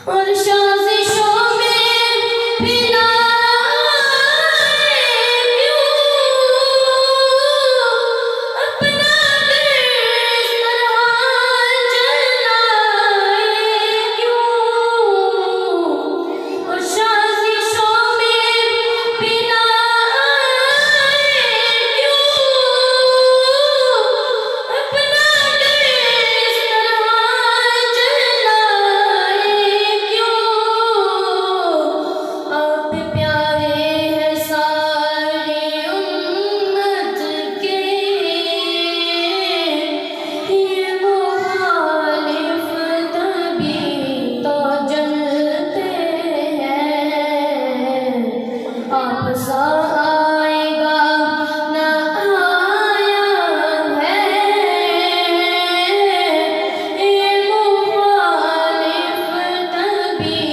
اور سازشوں میں پھیلائے کیوں اپنا دل اس طرح جلائے کیوں اور سازشوں میں پھیلائے کیوں اپنا دل اس طرح جلائے کیوں آپ پیارے ہیں ساری امت کے یہ مخالف تبھی تو جلتے ہیں آپ سا آئے گا نہ آیا ہے یہ مخالف تبھی